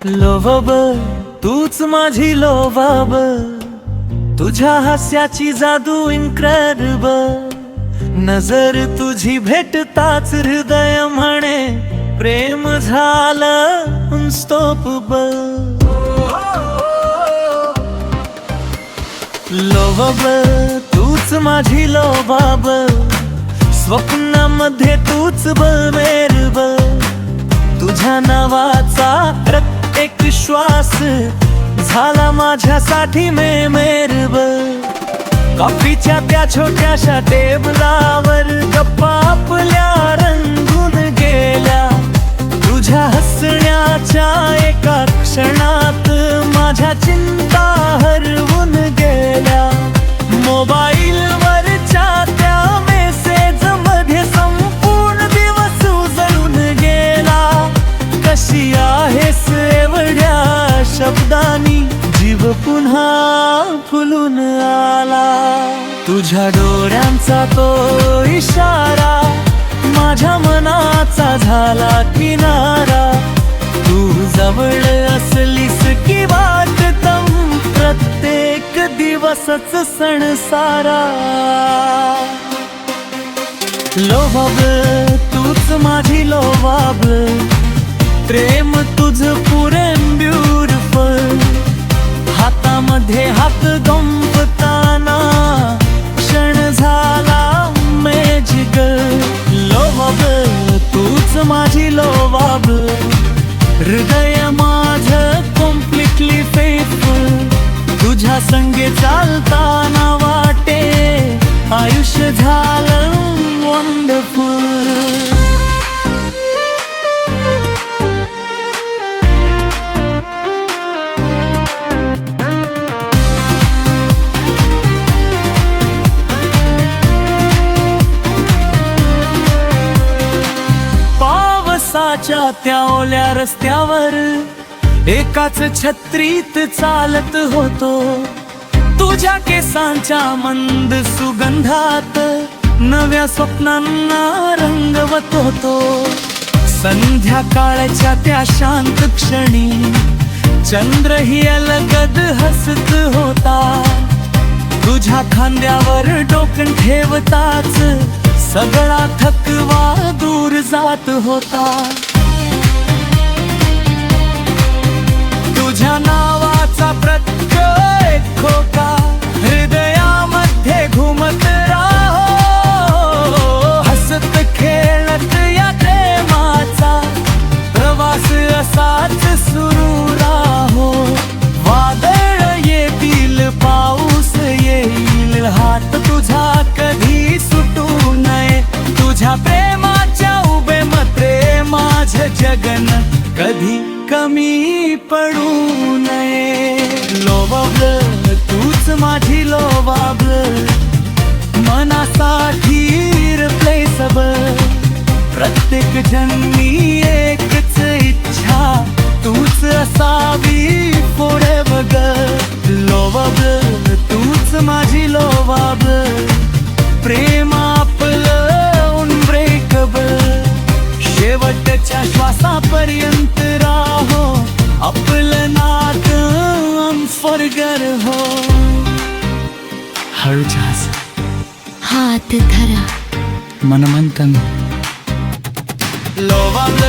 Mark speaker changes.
Speaker 1: लोभाब तूच माझी लोभाब, तुझ्या हास्याची जादू इनक्रेडिबल. नजर तुझी भेटताच हृदय म्हणे प्रेम झालं अनस्टॉपेबल. लोभाब तूच माझी लोभाब, स्वप्नामध्ये तूच बळमेरबल. तुझ्या नावाचा प्रत्येक श्वास झाला माझ्यासाठी मेमेरबल. कॉफीच्या त्या छोट्याशा टेबलावर गप्पा आपल्या रंगून गेल्या. तुझ्या हसण्याच्या एका क्षणात माझ्या चिंता हरवून गेल्या. मोबाईलवरच्या त्या मेसेज मध्ये संपूर्ण दिवस उजळून गेला. कशी आहेस एवढ्या शब्दांनी जीव पुन्हा फुलून आला. तुझ्या डोळ्यांचा तो इशारा माझ्या मनाचा झाला किनारा. तू जवळ असलीस की वाटतं प्रत्येक दिवसच सण सारा. लोभाब तूच माझी लोभाब, प्रेम तुझं पुरेम ब्युटिफुल. हातामध्ये हात गंपताना क्षण झाला मॅजिकल. लोभाब तूच माझी लोभाब, हृदय माझं कम्प्लिटली फेथफुल. तुझ्या संगे चालताना वाटे आयुष्य झालं वंडरफुल. पावसाच्या त्या ओल्या रस्त्यावर एकाच छत्रीत चालत होतो. तुझ्या केसांच्या मंद सुगंधात नव्या स्वप्नांना रंगवत होतो. संध्याकाळच्या त्या शांत क्षणी चंद्रही अलगद हसत होता. तुझ्या खांद्यावर डोकं ठेवताच सगळा थकवा दूर जात होता. तुझ्या नावाचा प्रत्येक खोका हृदयामध्ये घुमत राहो. हसत खेळत या प्रेमाचा प्रवास असाच सुरू राहो. वादळ येतील, पाऊस येईल, हात तुझा कधी सुटू नये. तुझ्या प्रेमाच्या उभे मत्रे माझं जगन कधी कमी पडू नये. लोभाब तूच माझी लोभाब, मनासाठी रिप्लेसेबल. प्रत्येक जन्मी एकच इच्छा तूच असावी फॉरएव्हर गर्ल. लोभाब तूच माझी लोभाब, प्रेम आपलं अनब्रेकेबल. शेवटच्या श्वासापर्यंत राहो आपलं नातं अनफॉरगेटेबल हो. हळूच्या हस,
Speaker 2: हात धरा
Speaker 1: मन म्हणतं लोभाब.